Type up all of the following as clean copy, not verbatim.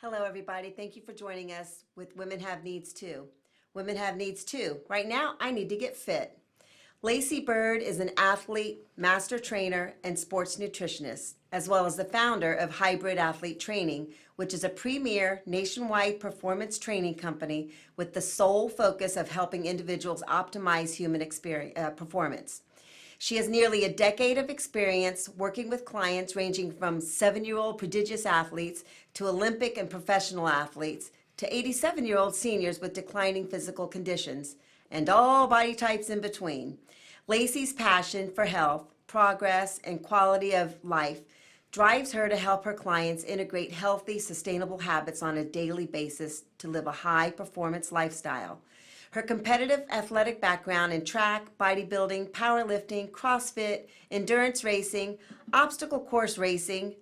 Hello, everybody. Thank you for joining us with Women Have Needs Too. Women have needs too. Right now, I need to get fit. Lacey Byrd is an athlete, master trainer, and sports nutritionist, as well as the founder of Hybrid Athlete Training, which is a premier nationwide performance training company with the sole focus of helping individuals optimize human performance. She has nearly a decade of experience working with clients ranging from 7-year-old prodigious athletes to Olympic and professional athletes to 87-year-old seniors with declining physical conditions and all body types in between. Lacey's passion for health, progress, and quality of life drives her to help her clients integrate healthy, sustainable habits on a daily basis to live a high-performance lifestyle. Her competitive athletic background in track, bodybuilding, powerlifting, CrossFit, endurance racing, obstacle course racing,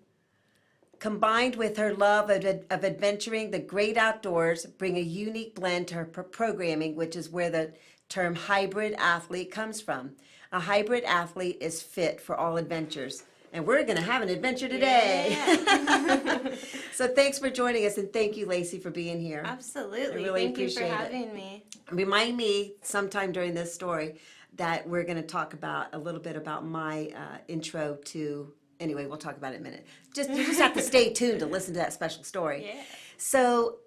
combined with her love of adventuring the great outdoors, bring a unique blend to her programming, which is where the term hybrid athlete comes from. A hybrid athlete is fit for all adventures. And we're going to have an adventure today. Yeah. So thanks for joining us, and thank you, Lacey, for being here. Absolutely. I really Thank you for appreciate it. having me. Remind me sometime during this story that we're going to talk about a little bit about my intro to. Anyway, we'll talk about it in a minute. You just have to stay tuned to listen to that special story. Yeah. So,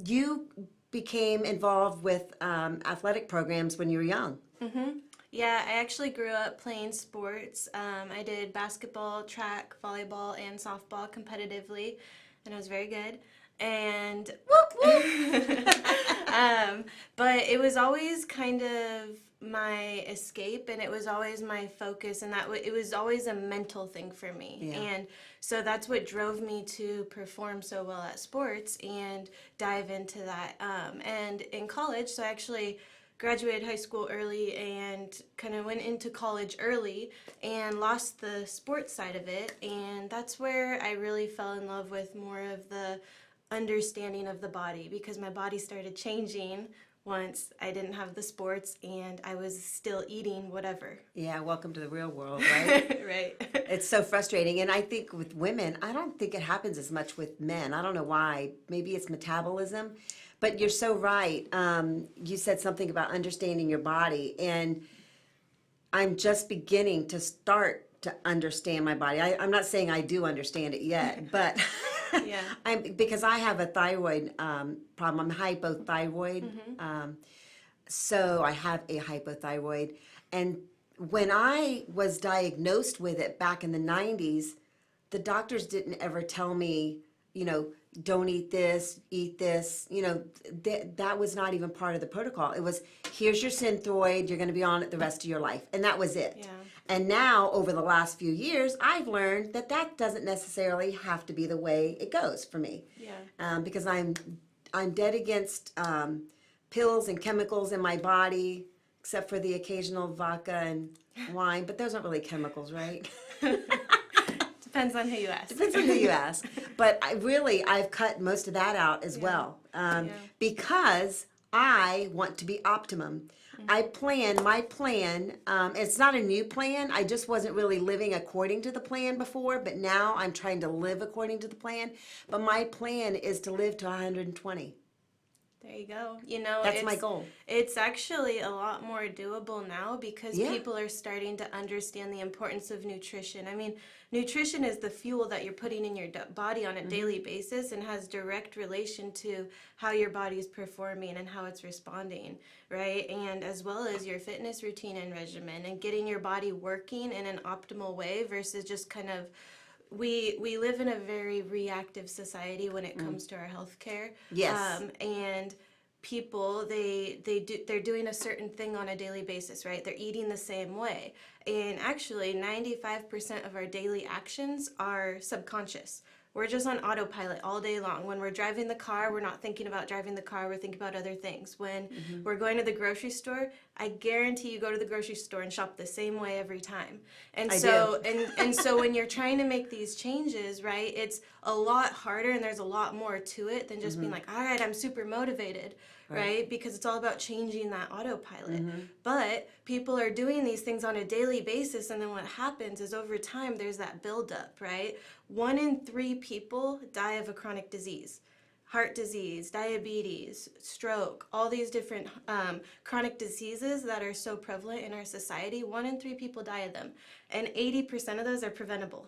you became involved with athletic programs when you were young. Yeah, I actually grew up playing sports. I did basketball, track, volleyball, and softball competitively, and I was very good. And but it was always kind of my escape, and it was always my focus, and it was always a mental thing for me. Yeah. And so that's what drove me to perform so well at sports and dive into that. And in college, so I actually graduated high school early and kind of went into college early and lost the sports side of it. And that's where I really fell in love with more of the understanding of the body, because my body started changing once I didn't have the sports and I was still eating whatever. Yeah, welcome to the real world, right? Right. It's so frustrating. And I think with women, I don't think it happens as much with men. I don't know why. Maybe it's metabolism. But you're so right. You said something about understanding your body. And I'm just beginning to start to understand my body. I'm not saying I do understand it yet, but Yeah. because I have a thyroid problem. I'm hypothyroid. So I have a hypothyroid. And when I was diagnosed with it back in the 90s, the doctors didn't ever tell me, don't eat this, that was not even part of the protocol. It was, here's your Synthroid, you're going to be on it the rest of your life. And that was it. Yeah. And now, over the last few years, I've learned that that doesn't necessarily have to be the way it goes for me. Yeah. Because I'm dead against pills and chemicals in my body, except for the occasional vodka and wine. But those aren't really chemicals, right? Depends on who you ask. Depends on who you ask. But I've cut most of that out as well, because I want to be optimum. My plan, it's not a new plan. I just wasn't really living according to the plan before, but now I'm trying to live according to the plan. But my plan is to live to 120. There you go. That's my goal. It's actually a lot more doable now because Yeah. people are starting to understand the importance of nutrition. I mean, nutrition is the fuel that you're putting in your body on a daily basis and has direct relation to how your body is performing and how it's responding, right? And as well as your fitness routine and regimen and getting your body working in an optimal way versus just kind of we live in a very reactive society when it comes to our health care. Yes. And people they're doing a certain thing on a daily basis, right? They're eating the same way. And actually 95% of our daily actions are subconscious. We're just on autopilot all day long. When we're driving the car, we're not thinking about driving the car, we're thinking about other things. When we're going to the grocery store, I guarantee you go to the grocery store and shop the same way every time. And so when you're trying to make these changes, right, it's a lot harder and there's a lot more to it than just being like, all right, I'm super motivated, right? Because it's all about changing that autopilot. But people are doing these things on a daily basis, and then what happens is over time there's that buildup, right? 1 in 3 people die of a chronic disease. Heart disease, diabetes, stroke, all these different chronic diseases that are so prevalent in our society, 1 in 3 people die of them. And 80% of those are preventable.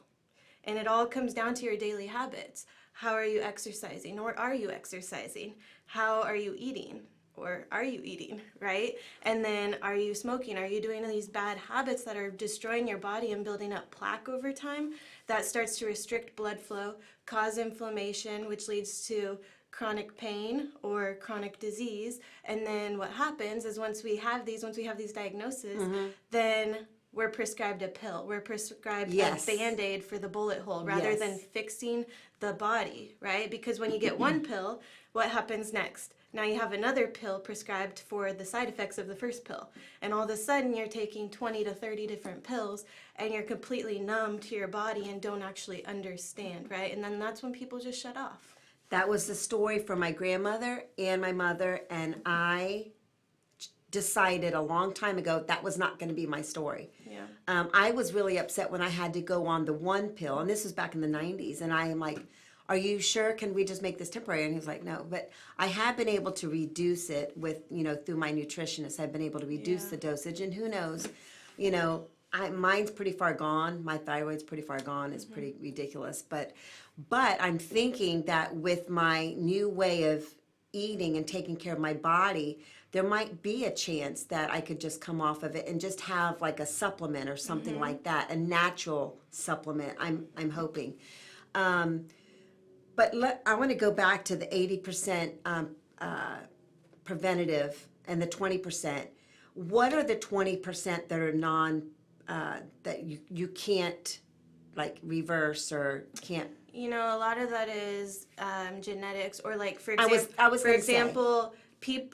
And it all comes down to your daily habits. How are you exercising, or are you exercising? How are you eating, or are you eating, right? And then are you smoking? Are you doing these bad habits that are destroying your body and building up plaque over time? That starts to restrict blood flow, cause inflammation, which leads to chronic pain or chronic disease. And then what happens is once we have these diagnoses, then we're prescribed a pill. We're prescribed a Band-Aid for the bullet hole rather than fixing the body, right? Because when you get one pill, what happens next? Now you have another pill prescribed for the side effects of the first pill. And all of a sudden you're taking 20 to 30 different pills and you're completely numb to your body and don't actually understand, right? And then that's when people just shut off. That was the story for my grandmother and my mother, and I decided a long time ago that was not going to be my story. Yeah. I was really upset when I had to go on the one pill, and this was back in the 90s, and I am like, are you sure? Can we just make this temporary? And he was like, no. But I have been able to reduce it with, through my nutritionist. I've been able to reduce the dosage, and who knows, mine's pretty far gone. My thyroid's pretty far gone. It's pretty ridiculous. But I'm thinking that with my new way of eating and taking care of my body, there might be a chance that I could just come off of it and just have like a supplement or something like that, a natural supplement. I'm hoping. But I want to go back to the 80% preventative and the 20%. What are the 20% that are that you can't like reverse or can't? A lot of that is genetics, or like for example,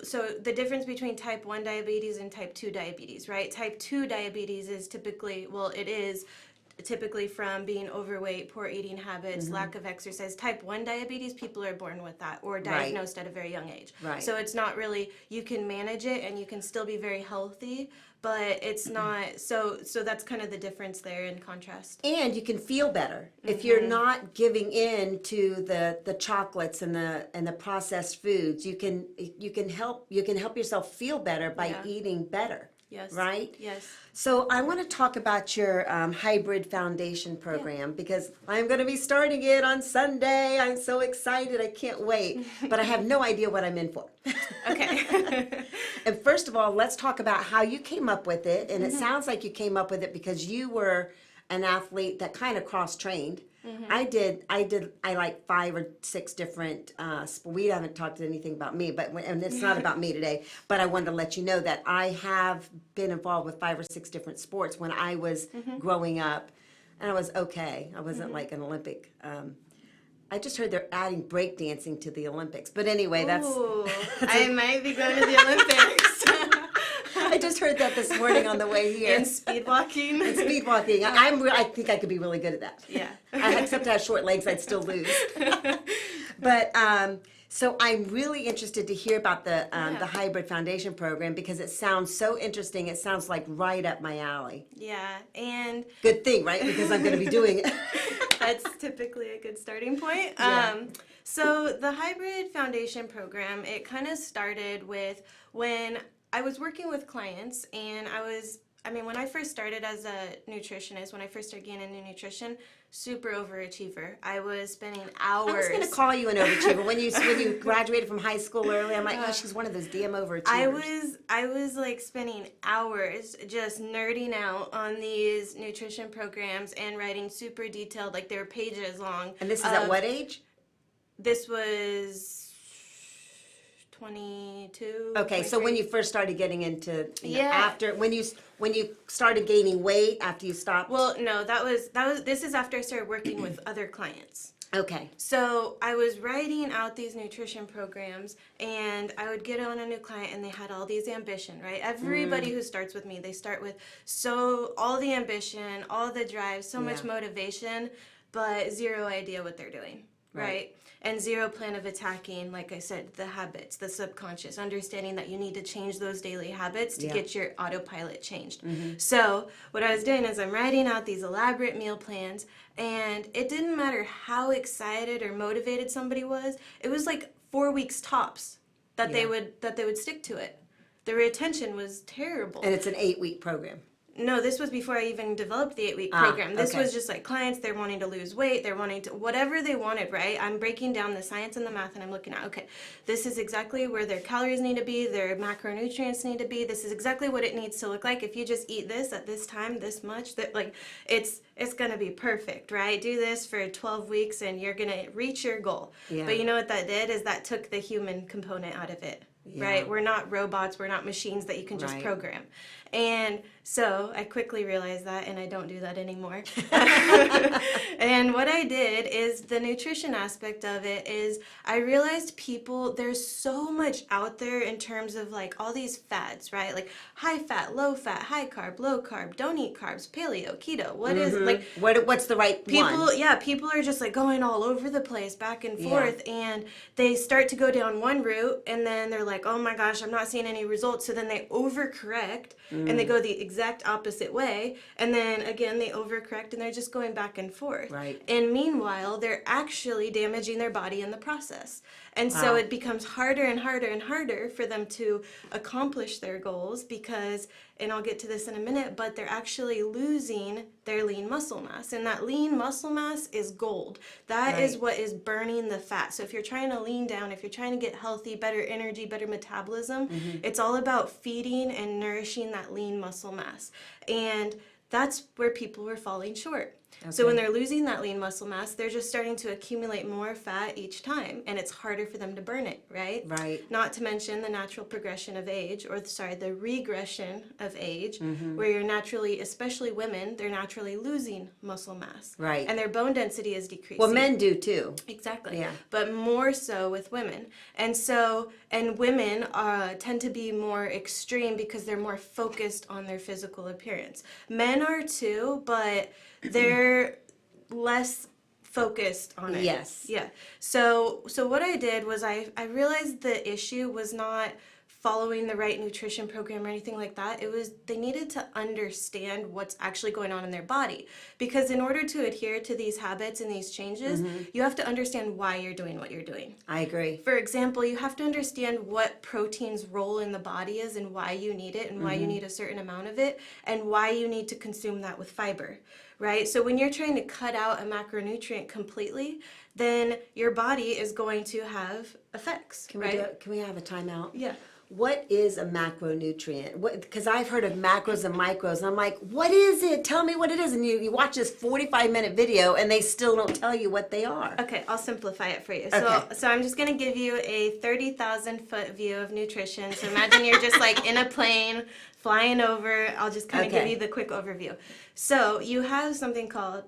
so the difference between type 1 diabetes and type 2 diabetes, right? Type 2 diabetes is typically from being overweight, poor eating habits, lack of exercise. Type 1 diabetes, people are born with that or diagnosed at a very young age. Right. So it's not really, you can manage it and you can still be very healthy, but it's not, so that's kind of the difference there in contrast. And you can feel better if you're not giving in to the chocolates and the processed foods. You can help yourself feel better by eating better. Yes. Right? Yes. So I want to talk about your hybrid foundation program because I'm going to be starting it on Sunday. I'm so excited. I can't wait. But I have no idea what I'm in for. Okay. And first of all, let's talk about how you came up with it. And it sounds like you came up with it because you were an athlete that kind of cross-trained. I like 5 or 6 different, we haven't talked anything about me, and it's not about me today, but I wanted to let you know that I have been involved with 5 or 6 different sports when I was growing up, and I was okay. I wasn't like an Olympic. I just heard they're adding breakdancing to the Olympics, but anyway, I might be going to the Olympics. I just heard that this morning on the way here. And speed walking. I think I could be really good at that. Yeah. Except I have short legs, I'd still lose. But so I'm really interested to hear about the Hybrid Foundation program because it sounds so interesting. It sounds like right up my alley. Yeah, and good thing, right? Because I'm going to be doing it. That's typically a good starting point. Yeah. So the Hybrid Foundation program, it kind of started with when I was working with clients, and when I first started as a nutritionist, when I first started getting into nutrition, super overachiever. I was spending hours. I was going to call you an overachiever when you graduated from high school early. I'm like, oh, she's one of those damn overachievers. I was like spending hours just nerding out on these nutrition programs and writing super detailed, like they were pages long. And this is at what age? This was 22. Okay, so when you first started getting into after when you started gaining weight after you stopped. Well, no, this is after I started working with other clients. Okay. So I was writing out these nutrition programs, and I would get on a new client, and they had all these ambition, right? Everybody who starts with me, they start with all the ambition, all the drive, so much motivation, but zero idea what they're doing. right? And zero plan of attacking, like I said, the habits, the subconscious, understanding that you need to change those daily habits to get your autopilot changed. So what I was doing is I'm writing out these elaborate meal plans, and it didn't matter how excited or motivated somebody was. It was like 4 weeks tops that they would stick to it. The retention was terrible. And it's an 8-week program. No, this was before I even developed the 8-week program. This was just like clients, they're wanting to lose weight, they're wanting to, whatever they wanted, right? I'm breaking down the science and the math, and I'm looking at, okay, this is exactly where their calories need to be, their macronutrients need to be, this is exactly what it needs to look like. If you just eat this at this time, this much, that like, it's gonna be perfect, right? Do this for 12 weeks and you're gonna reach your goal. But you know what that did is that took the human component out of it. Right? We're not robots, we're not machines that you can just program. And so I quickly realized that, and I don't do that anymore. And what I did is the nutrition aspect of it is I realized there's so much out there in terms of like all these fads, right? Like high fat, high carb, low carb, don't eat carbs, paleo, keto. What is like what's the right one? Yeah, people are just like going all over the place back and forth, and they start to go down one route, and then they're like, oh my gosh, I'm not seeing any results. So then they overcorrect and they go the exact opposite way, and then again they overcorrect and they're just going back and forth. Right. And meanwhile, they're actually damaging their body in the process. And so it becomes harder and harder and harder for them to accomplish their goals because, and I'll get to this in a minute, but they're actually losing their lean muscle mass. And that lean muscle mass is gold. That is what is burning the fat. So if you're trying to lean down, if you're trying to get healthy, better energy, better metabolism, it's all about feeding and nourishing that lean muscle mass. And that's where people were falling short. So when they're losing that lean muscle mass, they're just starting to accumulate more fat each time, and it's harder for them to burn it, right? Right. Not to mention the natural progression of age, or the regression of age, where you're naturally, especially women, they're naturally losing muscle mass. Right. And their bone density is decreasing. Well, men do too. Exactly. Yeah. But more so with women. And women tend to be more extreme because they're more focused on their physical appearance. Men are too, but they're less focused on it. Yes. Yeah. So what I did was I realized the issue was not following the right nutrition program or anything like that. It was they needed to understand what's actually going on in their body. Because in order to adhere to these habits and these changes, you have to understand why you're doing what you're doing. I agree. For example, you have to understand what protein's role in the body is and why you need it and why you need a certain amount of it and why you need to consume that with fiber, right? So when you're trying to cut out a macronutrient completely, then your body is going to have effects, Can we have a timeout? Yeah. What is a macronutrient? Because I've heard of macros and micros, and I'm like, what is it? Tell me what it is. And you watch this 45-minute video, and they still don't tell you what they are. Okay, I'll simplify it for you. Okay. So I'm just going to give you a 30,000-foot view of nutrition. So imagine you're just like in a plane flying over. I'll just kind of give you the quick overview. So you have something called,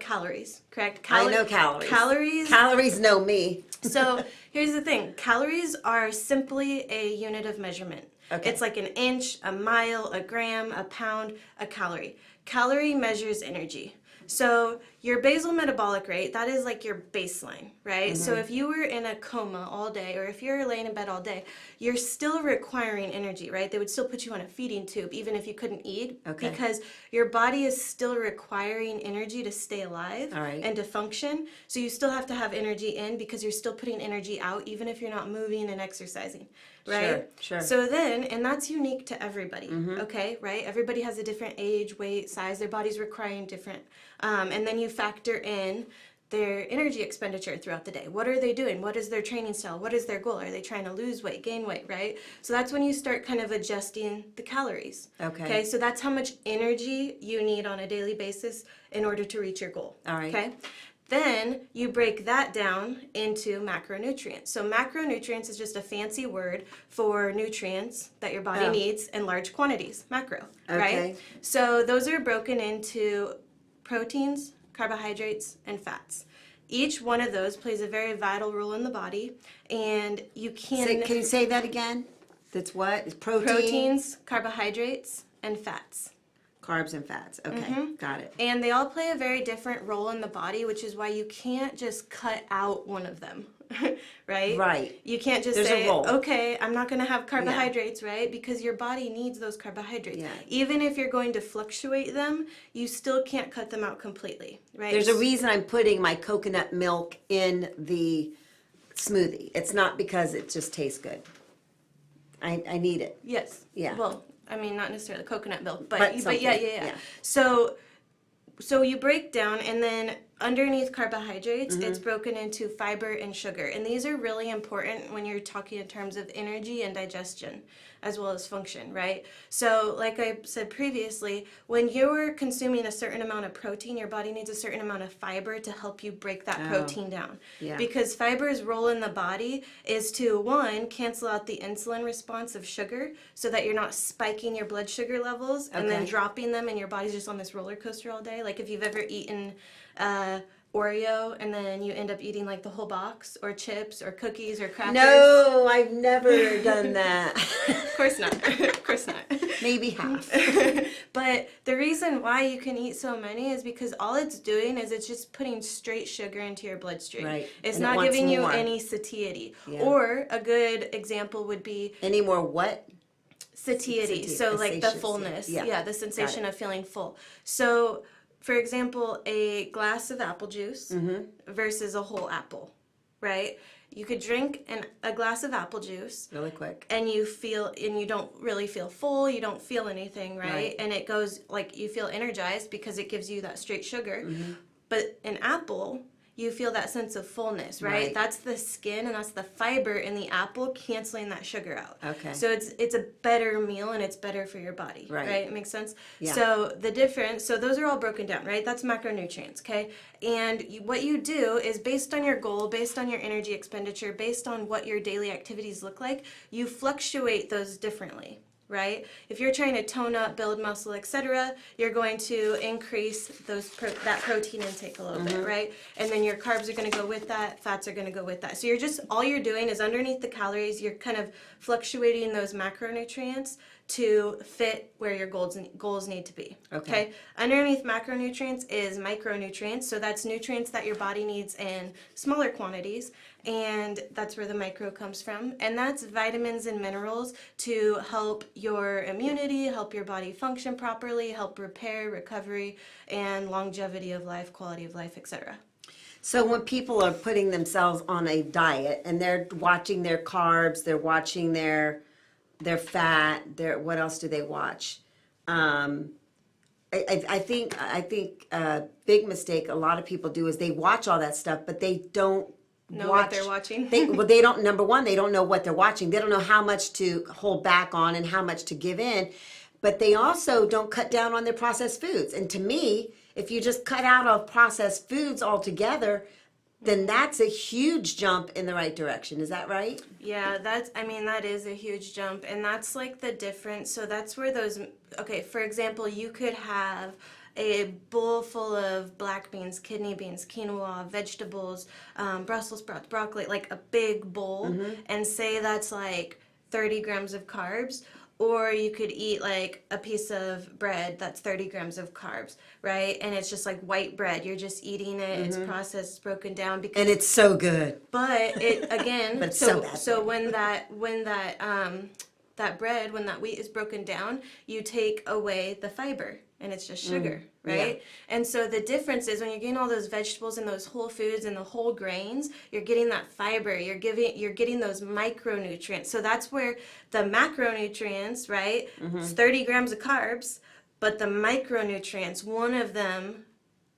calories, correct? I know calories. Calories know me. So here's the thing. Calories are simply a unit of measurement. Okay. It's like an inch, a mile, a gram, a pound, a calorie. Calorie measures energy. So your basal metabolic rate, that is like your baseline, right? So if you were in a coma all day, or if you're laying in bed all day, you're still requiring energy, right? They would still put you on a feeding tube, even if you couldn't eat, because your body is still requiring energy to stay alive and to function. So you still have to have energy in because you're still putting energy out, even if you're not moving and exercising. Right? Sure. So then, and that's unique to everybody, okay, right? Everybody has a different age, weight, size, their body's requiring different. And then you factor in their energy expenditure throughout the day. What are they doing? What is their training style? What is their goal? Are they trying to lose weight, gain weight, right? So that's when you start kind of adjusting the calories. Okay, so that's how much energy you need on a daily basis in order to reach your goal. All right. Okay. Then you break that down into macronutrients. So macronutrients is just a fancy word for nutrients that your body needs in large quantities, macro, right? So those are broken into proteins, carbohydrates, and fats. Each one of those plays a very vital role in the body, and you can... Can you say that again? That's what? It's proteins, carbohydrates, and fats. Carbs and fats. Okay, got it. And they all play a very different role in the body, which is why you can't just cut out one of them, right? Right. You can't just There's a say, role. okay, I'm not going to have carbohydrates, right? Because your body needs those carbohydrates. Yeah. Even if you're going to fluctuate them, you still can't cut them out completely, right? There's a reason I'm putting my coconut milk in the smoothie. It's not because it just tastes good. I need it. Yes. Yeah. Well, I mean, not necessarily coconut milk, But but yeah. something, So you break down, and then underneath carbohydrates, it's broken into fiber and sugar. And these are really important when you're talking in terms of energy and digestion, as well as function, right? So like I said previously, when you're consuming a certain amount of protein, your body needs a certain amount of fiber to help you break that protein down. Yeah. Because fiber's role in the body is to, one, cancel out the insulin response of sugar so that you're not spiking your blood sugar levels and then Okay. dropping them, and your body's just on this roller coaster all day. Like if you've ever eaten Oreo and then you end up eating like the whole box, or chips or cookies or crackers. No, I've never done that. Of course not. Of course not. Maybe half. But the reason why you can eat so many is because all it's doing is it's just putting straight sugar into your bloodstream. Right. It's And it not wants giving you more. any satiety. Yeah. Or a good example would be Any more what? satiety. So like the Satiety. fullness. Yeah. Yeah, the sensation of feeling full. So for example, a glass of apple juice versus a whole apple, right? You could drink a glass of apple juice Really quick. and you don't really feel full, you don't feel anything, right? Right. And it goes like you feel energized because it gives you that straight sugar. But an apple, you feel that sense of fullness, right? Right. That's the skin and that's the fiber in the apple canceling that sugar out. Okay. So it's a better meal and it's better for your body, Right. right? It makes sense? Yeah. So the difference, so those are all broken down, right? That's macronutrients, okay? And what you do is based on your goal, based on your energy expenditure, based on what your daily activities look like, you fluctuate those differently, right? If you're trying to tone up, build muscle, etc., you're going to increase that protein intake a little bit, right? And then your carbs are going to go with that, fats are going to go with that. So all you're doing is underneath the calories, you're kind of fluctuating those macronutrients to fit where your goals need to be. Okay. Underneath macronutrients is micronutrients, so that's nutrients that your body needs in smaller quantities, and that's where the micro comes from. And that's vitamins and minerals to help your immunity, help your body function properly, help repair, recovery, and longevity of life, quality of life, etc. So when people are putting themselves on a diet and they're watching their carbs, they're watching their fat, what else do they watch? I think a big mistake a lot of people do is they watch all that stuff, but they don't Know what they're watching? They don't. Number one, they don't know what they're watching. They don't know how much to hold back on and how much to give in. But they also don't cut down on their processed foods. And to me, if you just cut out of processed foods altogether, then that's a huge jump in the right direction. Is that right? Yeah, that is a huge jump, and that's like the difference. So that's where okay, for example, you could have a bowl full of black beans, kidney beans, quinoa, vegetables, Brussels sprouts, broccoli, like a big bowl, and say that's like 30 grams of carbs. Or you could eat like a piece of bread that's 30 grams of carbs, right? And it's just like white bread. You're just eating it. It's processed, it's broken down. And it's so good. But it again. But it's so bad. So when that bread, when that wheat is broken down, you take away the fiber, and it's just sugar, right? Yeah. And so the difference is when you're getting all those vegetables and those whole foods and the whole grains, you're getting that fiber. You're getting those micronutrients. So that's where the macronutrients, right? It's 30 grams of carbs, but the micronutrients, one of them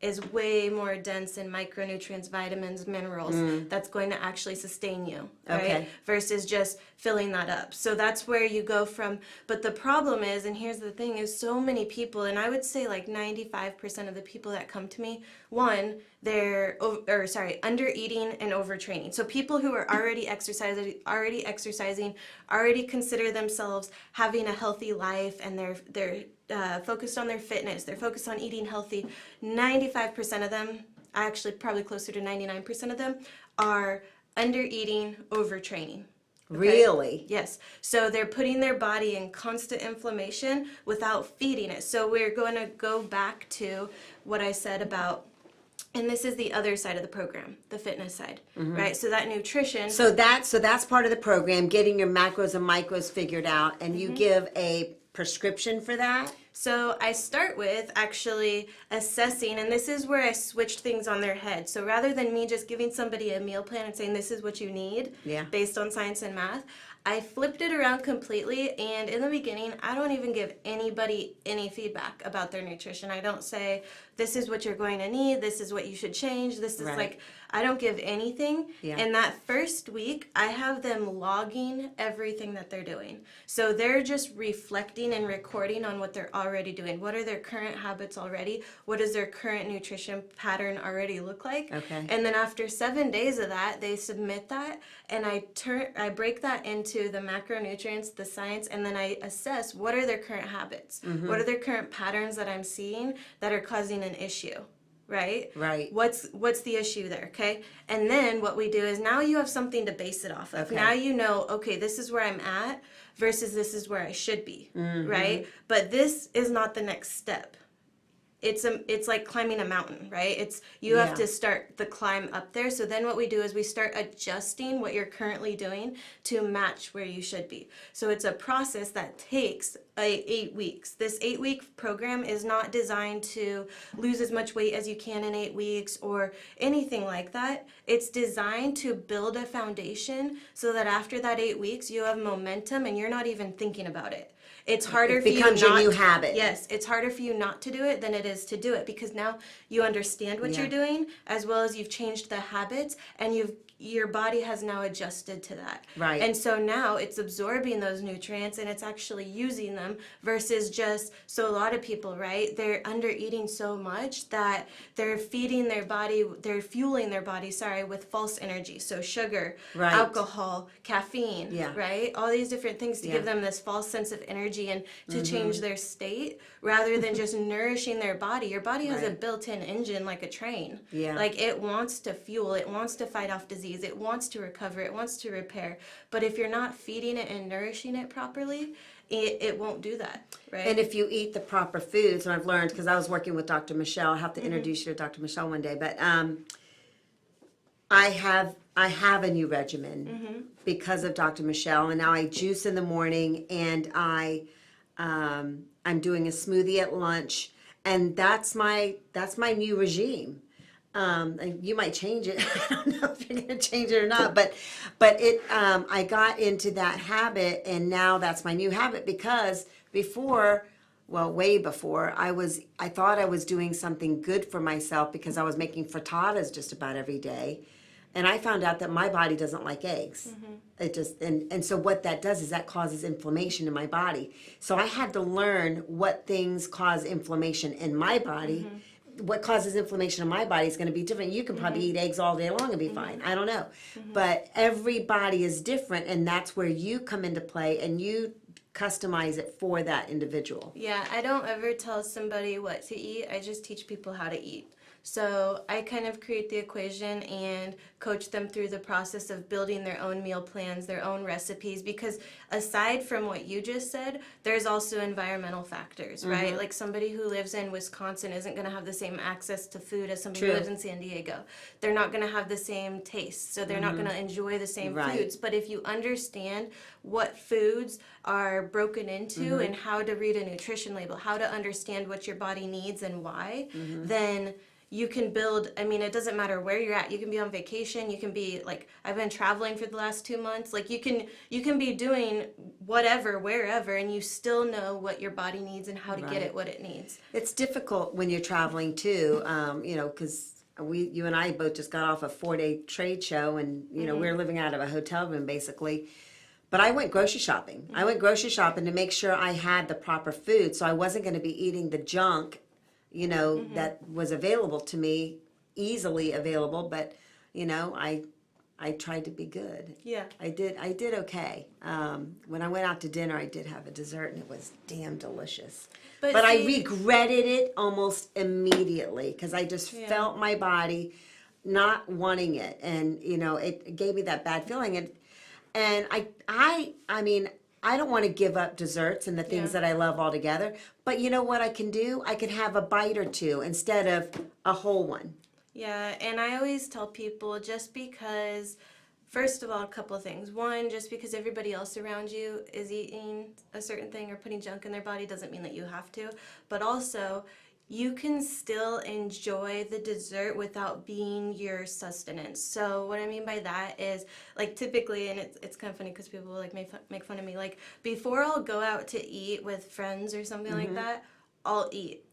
is way more dense in micronutrients, vitamins, minerals, that's going to actually sustain you, right? Okay. Versus just filling that up. So that's where you go from, but the problem is, and here's the thing, is so many people, and I would say like 95% of the people that come to me, one, they're under eating and overtraining. So people who are already exercising, already consider themselves having a healthy life, and they're focused on their fitness, they're focused on eating healthy. 95% of them, actually probably closer to 99% of them, are under eating, overtraining. Really? Yes. So they're putting their body in constant inflammation without feeding it. So we're going to go back to what I said about, and this is the other side of the program, the fitness side, right? So that nutrition. So that's part of the program, getting your macros and micros figured out, and you give a prescription for that? So I start with actually assessing, and this is where I switched things on their head. So rather than me just giving somebody a meal plan and saying this is what you need based on science and math, I flipped it around completely. And in the beginning, I don't even give anybody any feedback about their nutrition. I don't say this is what you're going to need, this is what you should change, this is like, I don't give anything. And that first week, I have them logging everything that they're doing. So they're just reflecting and recording on what they're already doing. What are their current habits already? What does their current nutrition pattern already look like? And then after 7 days of that, they submit that, and I break that into the macronutrients, the science, and then I assess what are their current habits? What are their current patterns that I'm seeing that are causing an issue? Right? What's the issue there, okay? And then what we do is now you have something to base it off of. Now you know, okay, this is where I'm at versus this is where I should be, right? But this is not the next step. It's like climbing a mountain, right? You have to start the climb up there. So then what we do is we start adjusting what you're currently doing to match where you should be. So it's a process that takes 8 weeks. This 8-week program is not designed to lose as much weight as you can in 8 weeks or anything like that. It's designed to build a foundation so that after that 8 weeks, you have momentum and you're not even thinking about it. It's harder for you not. It becomes your new habit. Yes, it's harder for you not to do it than it is to do it, because now you understand what you're doing, as well as you've changed the habits, and your body has now adjusted to that. And so now it's absorbing those nutrients and it's actually using them versus just, so a lot of people, right, they're under eating so much that they're feeding their body, they're fueling their body, with false energy. So sugar, alcohol, caffeine, right? All these different things to give them this false sense of energy and to change their state rather than just nourishing their body. Your body has a built-in engine like a train. Like it wants to fuel, it wants to fight off disease. It wants to recover, it wants to repair. But if you're not feeding it and nourishing it properly, it won't do that, right? And if you eat the proper foods, and I've learned, because I was working with Dr. Michelle, I have to introduce you to Dr. Michelle one day, but I have a new regimen because of Dr. Michelle, and now I juice in the morning, and I'm doing a smoothie at lunch, and that's my new regime. And you might change it. I don't know if you're going to change it or not, but I got into that habit, and now that's my new habit, because before, well, way before, I thought I was doing something good for myself because I was making frittatas just about every day. And I found out that my body doesn't like eggs. It just, and so what that does is that causes inflammation in my body. So I had to learn what things cause inflammation in my body. What causes inflammation in my body is going to be different. You can probably eat eggs all day long and be fine. I don't know. But every body is different, and that's where you come into play, and you customize it for that individual. Yeah, I don't ever tell somebody what to eat. I just teach people how to eat. So I kind of create the equation and coach them through the process of building their own meal plans, their own recipes, because aside from what you just said, there's also environmental factors, right? Like somebody who lives in Wisconsin isn't going to have the same access to food as somebody who lives in San Diego. They're not going to have the same taste, so they're not going to enjoy the same foods. But if you understand what foods are broken into and how to read a nutrition label, how to understand what your body needs and why, then you can build, I mean, it doesn't matter where you're at. You can be on vacation. You can be like, I've been traveling for the last 2 months. Like you can be doing whatever, wherever, and you still know what your body needs and how to get it what it needs. It's difficult when you're traveling too, because you and I both just got off a 4-day trade show, and we're living out of a hotel room basically. But I went grocery shopping. I went grocery shopping to make sure I had the proper food, so I wasn't going to be eating the junk that was available to me, easily available, but, I tried to be good. Yeah. I did okay. When I went out to dinner, I did have a dessert, and it was damn delicious. But I regretted it almost immediately, because I just felt my body not wanting it, and, it gave me that bad feeling. And I mean, I don't want to give up desserts and the things Yeah. that I love altogether. But you know what I can do? I can have a bite or two instead of a whole one. Yeah, and I always tell people just because, first of all, a couple of things. One, just because everybody else around you is eating a certain thing or putting junk in their body doesn't mean that you have to. But also, you can still enjoy the dessert without being your sustenance. So what I mean by that is, like, typically, and it's kind of funny because people like make fun of me, like, before I'll go out to eat with friends or something like that, I'll eat.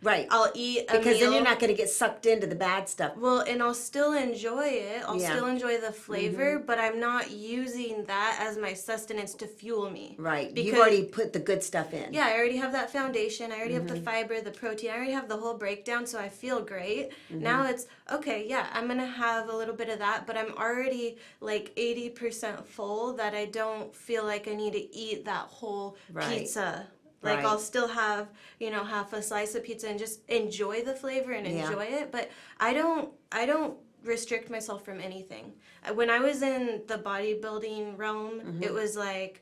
Right. I'll eat a Because then meal. you're not going to get sucked into the bad stuff. Well, and I'll still enjoy it. I'll Yeah. still enjoy the flavor, but I'm not using that as my sustenance to fuel me. Right. Because, You've already put the good stuff in. yeah, I already have that foundation. I already have the fiber, the protein. I already have the whole breakdown, so I feel great. Now it's, okay, yeah, I'm going to have a little bit of that, but I'm already like 80% full that I don't feel like I need to eat that whole Right. pizza. Like, Right. I'll still have, half a slice of pizza and just enjoy the flavor and Yeah. enjoy it. But I don't restrict myself from anything. When I was in the bodybuilding realm, it was like,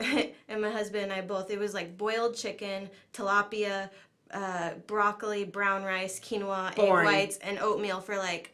and my husband and I both, it was like boiled chicken, tilapia, broccoli, brown rice, quinoa, Boring. egg whites, and oatmeal for like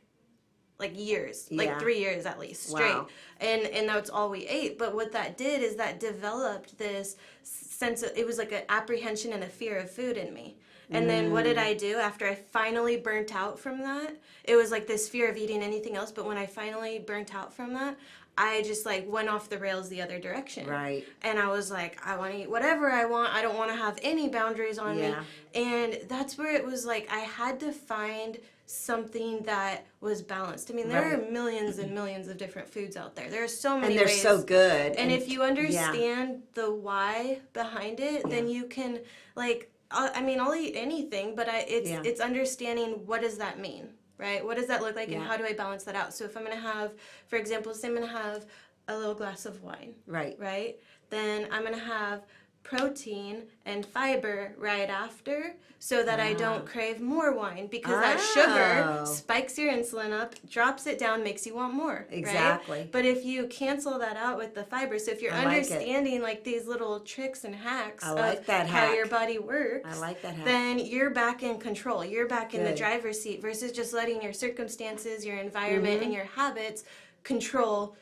years, Yeah. like 3 years at least straight. Wow. And that's all we ate. But what that did is that developed this sense of, it was like an apprehension and a fear of food in me. And then what did I do after I finally burnt out from that? It was like this fear of eating anything else. But when I finally burnt out from that, I just like went off the rails the other direction. Right. And I was like, I want to eat whatever I want. I don't want to have any boundaries on me. Yeah. And that's where it was like I had to find something that was balanced. I mean, there Right. are millions and millions of different foods out there. There are so many And they're ways. so good. And if you understand the why behind it, then you can like. I'll eat anything, but it's understanding what does that mean, right? What does that look like, and how do I balance that out? So if I'm gonna have, for example, say I'm gonna have a little glass of wine, right? Then I'm gonna have protein and fiber right after so that I don't crave more wine because that sugar spikes your insulin up, drops it down, makes you want more. Exactly. Right? But if you cancel that out with the fiber, so if you're understanding like these little tricks and hacks of how your body works, I like that hack. then you're back in control. You're back in the driver's seat versus just letting your circumstances, your environment, and your habits control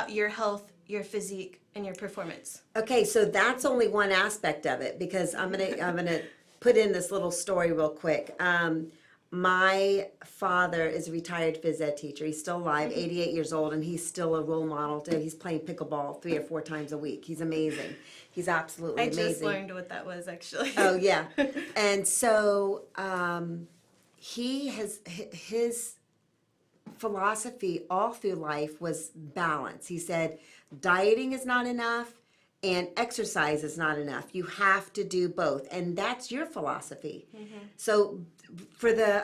your health, your physique, and your performance. Okay, so that's only one aspect of it because I'm gonna put in this little story real quick. My father is a retired phys ed teacher. He's still alive, 88 years old, and he's still a role model. He's playing pickleball 3 or 4 times a week. He's amazing. He's absolutely amazing. I just learned what that was actually. Oh yeah, and so he has his philosophy all through life was balance. He said dieting is not enough and exercise is not enough. You have to do both, and that's your philosophy. So for the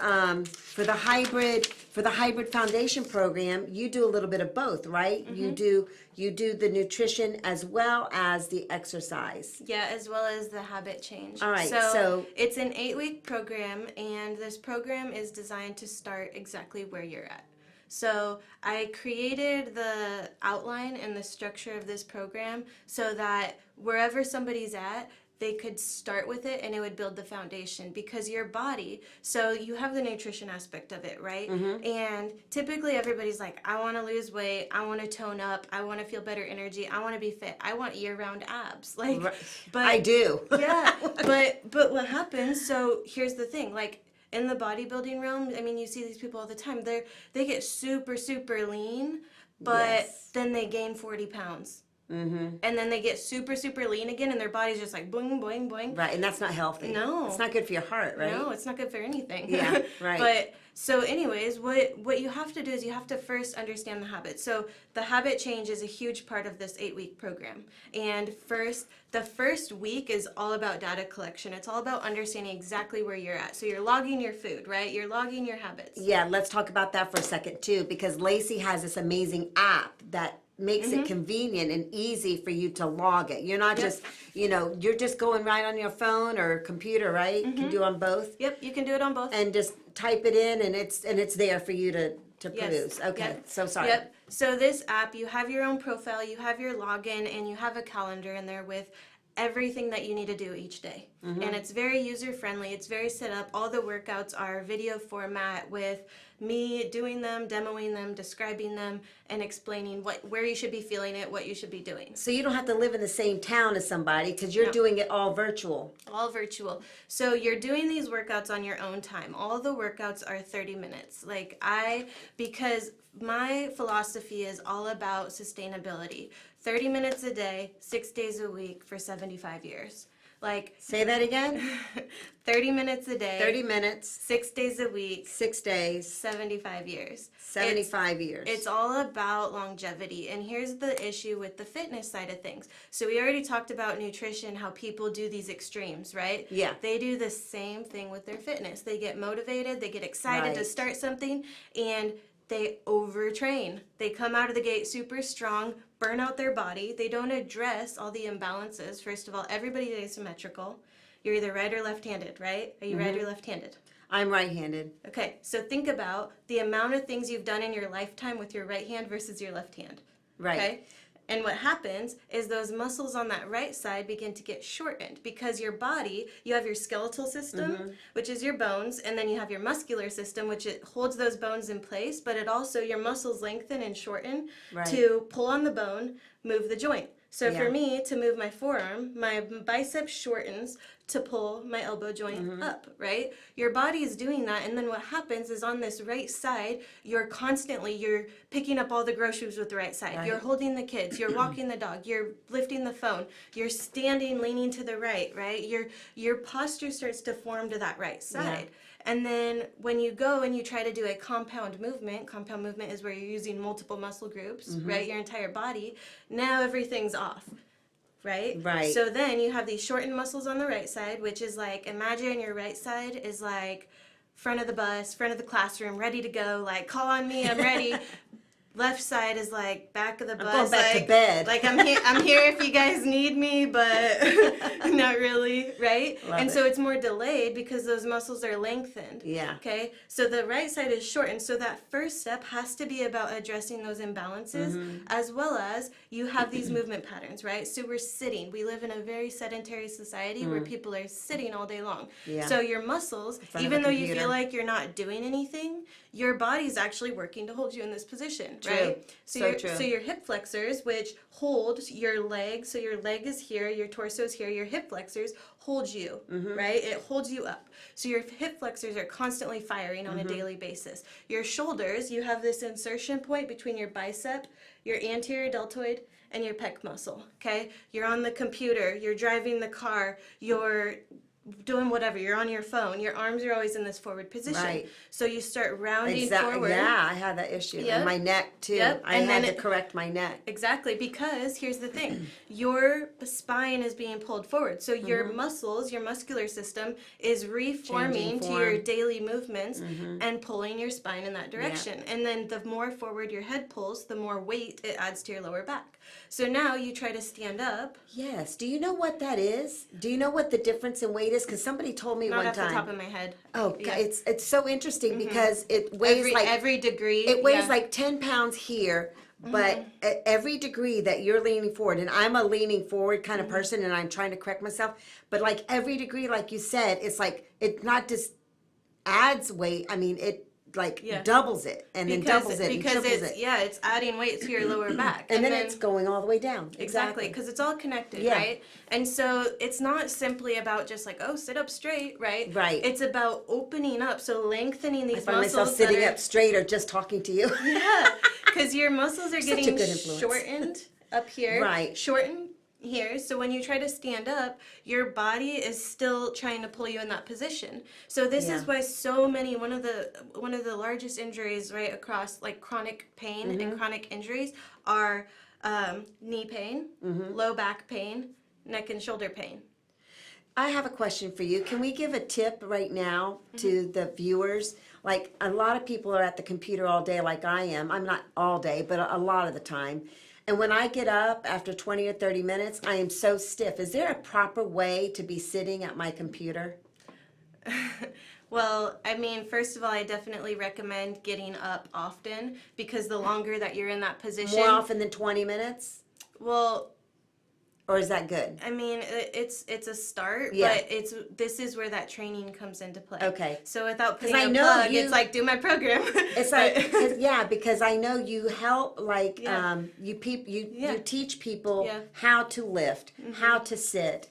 hybrid foundation program, you do a little bit of both, right? You do the nutrition as well as the exercise. Yeah, as well as the habit change. All right, So so it's an 8-week program, and this program is designed to start exactly where you're at. So I created the outline and the structure of this program so that wherever somebody's at, they could start with it and it would build the foundation because your body, so you have the nutrition aspect of it, right? And typically everybody's like, I want to lose weight, I want to tone up, I want to feel better energy, I want to be fit, I want year-round abs. Like, but I do. Yeah, but what happens, so here's the thing, like in the bodybuilding realm, I mean, you see these people all the time, they get super, super lean, but then they gain 40 pounds. And then they get super, super lean again, and their body's just like boing, boing, boing. Right, and that's not healthy. No. It's not good for your heart, right? No, it's not good for anything. Yeah, right. But so anyways, what you have to do is you have to first understand the habit. So the habit change is a huge part of this 8-week program. And the first week is all about data collection. It's all about understanding exactly where you're at. So you're logging your food, right? You're logging your habits. Yeah, let's talk about that for a second too, because Lacey has this amazing app that makes it convenient and easy for you to log it. You're not just, you're just going right on your phone or computer, right? You can do on both. Yep, you can do it on both. And just type it in and it's there for you to Yes. produce. Okay, Yep. so sorry. Yep. So this app, you have your own profile, you have your login, and you have a calendar in there with everything that you need to do each day. Mm-hmm. And it's very user friendly. It's very set up. All the workouts are video format with me doing them, demoing them, describing them, and explaining where you should be feeling it, what you should be doing. So you don't have to live in the same town as somebody because you're No. doing it all virtual. All virtual. So you're doing these workouts on your own time. All the workouts are 30 minutes. Because my philosophy is all about sustainability. 30 minutes a day, 6 days a week for 75 years. Say that again. 30 minutes a day. 30 minutes. 6 days a week. 6 days. 75 years. 75 years. It's all about longevity. And here's the issue with the fitness side of things. So we already talked about nutrition, how people do these extremes, right? Yeah. They do the same thing with their fitness. They get motivated, they get excited to Right. start something, and they overtrain. They come out of the gate super strong, burn out their body. They don't address all the imbalances. First of all, everybody is asymmetrical. You're either right or left-handed, right? Are you right or left-handed? I'm right-handed. Okay, so think about the amount of things you've done in your lifetime with your right hand versus your left hand. Right. Okay? And what happens is those muscles on that right side begin to get shortened because your body, you have your skeletal system, which is your bones, and then you have your muscular system, which it holds those bones in place, but it also, your muscles lengthen and shorten Right. to pull on the bone, move the joint. So Yeah. for me, to move my forearm, my bicep shortens to pull my elbow joint up, right? Your body is doing that, and then what happens is on this right side, you're picking up all the groceries with the right side. Right. You're holding the kids, you're walking the dog, you're lifting the phone, you're standing, leaning to the right, right? Your posture starts to form to that right side. And then when you go and you try to do a compound movement is where you're using multiple muscle groups, right? Your entire body. Now everything's off, right? Right. So then you have these shortened muscles on the right side, which is like, imagine your right side is like front of the bus, front of the classroom, ready to go, like, call on me, I'm ready. Left side is like back of the bus. I'm going back to bed. Like I'm here if you guys need me, but not really, right? Love and it. so it's more delayed because those muscles are lengthened. Yeah. Okay. So the right side is shortened. So that first step has to be about addressing those imbalances, as well as you have these movement patterns, right? So we're sitting. We live in a very sedentary society where people are sitting all day long. Yeah. So your muscles, front of even a though you computer. feel like you're not doing anything, your body's actually working to hold you in this position, True. right? So true. So your hip flexors, which hold your leg, so your leg is here, your torso is here, your hip flexors hold you, right? It holds you up. So your hip flexors are constantly firing on a daily basis. Your shoulders, you have this insertion point between your bicep, your anterior deltoid, and your pec muscle, okay? You're on the computer, you're driving the car, you're doing whatever, you're on your phone, your arms are always in this forward position. Right. So you start rounding Exactly. forward. Yeah, I had that issue. Yep. And my neck, too. Yep. I And had then to correct my neck. Exactly, because here's the thing. Your spine is being pulled forward. So your muscles, your muscular system is reforming Changing to your form. daily movements and pulling your spine in that direction. And then the more forward your head pulls, the more weight it adds to your lower back. So now you try to stand up. Yes. Do you know what that is? Do you know what the difference in weight is? Because somebody told me Not one off time. the top of my head. Oh, Yeah. it's so interesting because it weighs Every degree. it weighs yeah. like 10 pounds here, but at every degree that you're leaning forward, and I'm a leaning forward kind of person, and I'm trying to correct myself, but like every degree, like you said, it's like it not just adds weight. I mean, it like Yeah. doubles it and then doubles it and because triples it's it. it's adding weight to your lower back. And then it's going all the way down. Exactly, because it's all connected, Yeah. right? And so it's not simply about just like, oh, sit up straight, right? Right. It's about opening up, so lengthening I these find muscles. myself sitting that are, up straight or just talking to you. Yeah, because your muscles are Such a getting good influence. shortened up here. Right. Shortened here. So when you try to stand up, your body is still trying to pull you in that position. So this Yeah. is why so many one of the largest injuries right across like chronic pain and chronic injuries are knee pain, low back pain, neck and shoulder pain. I have a question for you. Can we give a tip right now to the viewers? Like a lot of people are at the computer all day like I am. I'm not all day, but a lot of the time. And when I get up after 20 or 30 minutes, I am so stiff. Is there a proper way to be sitting at my computer? Well, I mean, first of all, I definitely recommend getting up often because the longer that you're in that position, More often than 20 minutes? well, Or is that good? I mean, it's a start, Yeah. but this is where that training comes into play. Okay. So without putting I a know plug, you- it's like do my program. It's like, because I know you help, like, Yeah. you Yeah. teach people Yeah. how to lift, how to sit.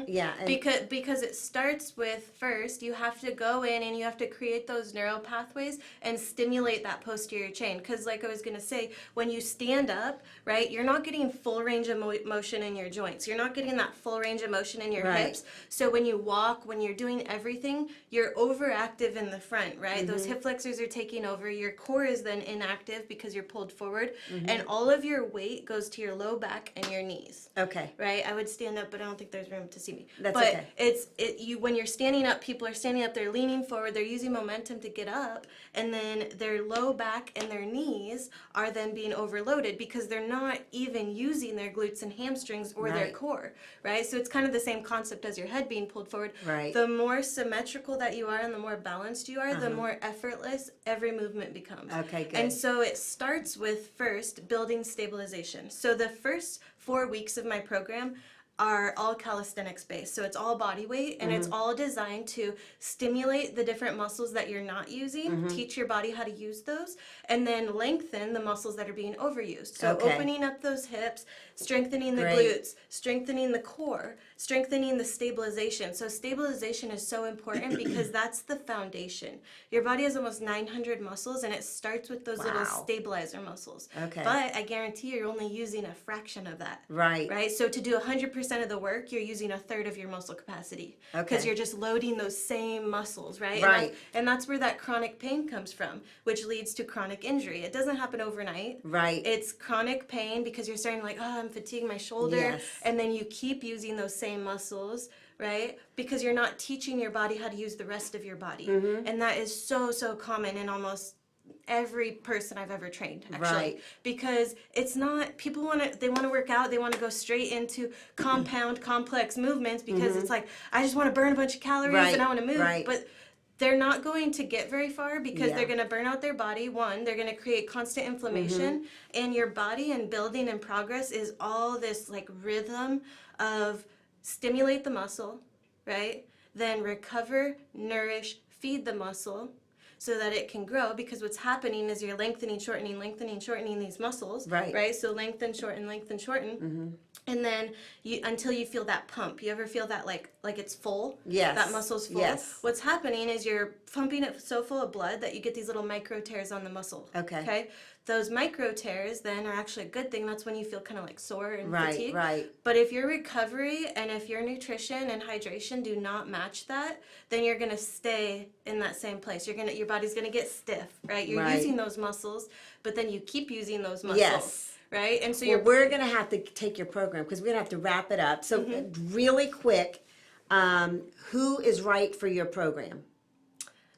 Yeah. And because it starts with, first you have to go in and you have to create those neural pathways and stimulate that posterior chain, because like I was going to say, when you stand up, right, you're not getting full range of motion in your joints, you're not getting that full range of motion in your Right. hips. So when you walk, when you're doing everything, you're overactive in the front, right? Those hip flexors are taking over, your core is then inactive because you're pulled forward, and all of your weight goes to your low back and your knees. Okay. Right, I would stand up, but I don't think there's room to see me. That's but okay. you when you're standing up, people are standing up, they're leaning forward, they're using momentum to get up, and then their low back and their knees are then being overloaded because they're not even using their glutes and hamstrings or their Right. core, right? So it's kind of the same concept as your head being pulled forward. Right. The more symmetrical that you are and the more balanced you are, the more effortless every movement becomes. Okay, good. And so it starts with first building stabilization. So the first 4 weeks of my program are all calisthenics based. So it's all body weight, and it's all designed to stimulate the different muscles that you're not using, teach your body how to use those, and then lengthen the muscles that are being overused. So Okay. opening up those hips, strengthening the Great. glutes, strengthening the core, strengthening the stabilization. So stabilization is so important because that's the foundation. Your body has almost 900 muscles, and it starts with those little Wow. stabilizer muscles. Okay. But I guarantee you're only using a fraction of that. Right. Right? So to do 100% of the work, you're using a third of your muscle capacity. Because Okay. you're just loading those same muscles, right? Right. And that's where that chronic pain comes from, which leads to chronic injury. It doesn't happen overnight. Right. It's chronic pain because you're starting like, oh, I'm fatiguing my shoulder. Yes. And then you keep using those same muscles, right? Because you're not teaching your body how to use the rest of your body. And that is so, so common in almost every person I've ever trained, actually. Right. Because it's not, people they want to work out, they want to go straight into compound, complex movements because it's like, I just want to burn a bunch of calories Right, and I want to move. right. But they're not going to get very far because Yeah. they're going to burn out their body. One, they're going to create constant inflammation, and your body and building and progress is all this like rhythm of stimulate the muscle, right? Then recover, nourish, feed the muscle so that it can grow, because what's happening is you're lengthening, shortening these muscles, Right. So lengthen, shorten. And then until you feel that pump. You ever feel that like it's full? Yes. That muscle's full? Yes. What's happening is you're pumping it so full of blood that you get these little micro tears on the muscle. Okay. Those micro tears then are actually a good thing. That's when you feel kind of like sore and Right, fatigued. right. But if your recovery and if your nutrition and hydration do not match that, then you're going to stay in that same place. Your body's going to get stiff, right? You're Right. using those muscles, but then you keep using those muscles. Yes. Right? And so Well, we're going to have to take your program because we're going to have to wrap it up. So really quick, who is right for your program?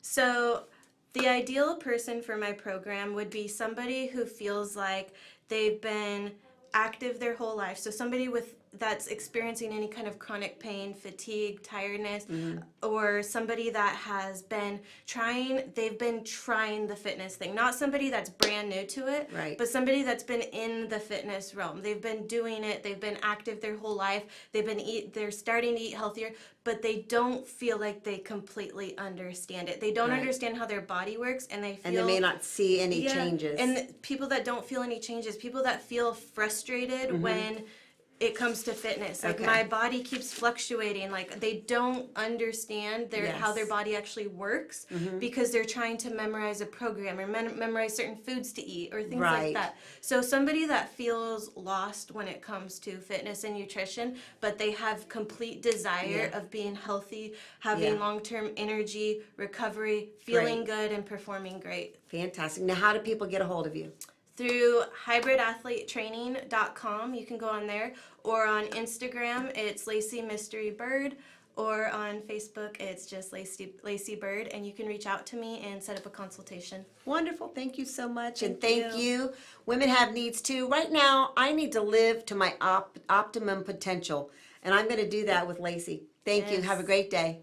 So the ideal person for my program would be somebody who feels like they've been active their whole life. So somebody that's experiencing any kind of chronic pain, fatigue, tiredness, or somebody that has been they've been trying the fitness thing. Not somebody that's brand new to it, Right. but somebody that's been in the fitness realm. They've been doing it, they've been active their whole life, they're starting to eat healthier, but they don't feel like they completely understand it. They don't Right. understand how their body works, and they feel... And they may not see any Yeah, changes. And people that don't feel any changes, people that feel frustrated when it comes to fitness. Like Okay. my body keeps fluctuating. Like they don't understand how their body actually works because they're trying to memorize a program or memorize certain foods to eat or things Right. like that. So somebody that feels lost when it comes to fitness and nutrition, but they have complete desire of being healthy, having Yeah. long-term energy, recovery, feeling good, and performing great. Fantastic. Now, how do people get a hold of you? Through hybridathletetraining.com, you can go on there, or on Instagram, it's Lacey Mystery Byrd, or on Facebook, it's just Lacey Byrd, and you can reach out to me and set up a consultation. Wonderful. Thank you so much. And Thank thank you. Women have needs too. Right now, I need to live to my optimum potential, and I'm going to do that with Lacey. Thank you. Yes. Have a great day.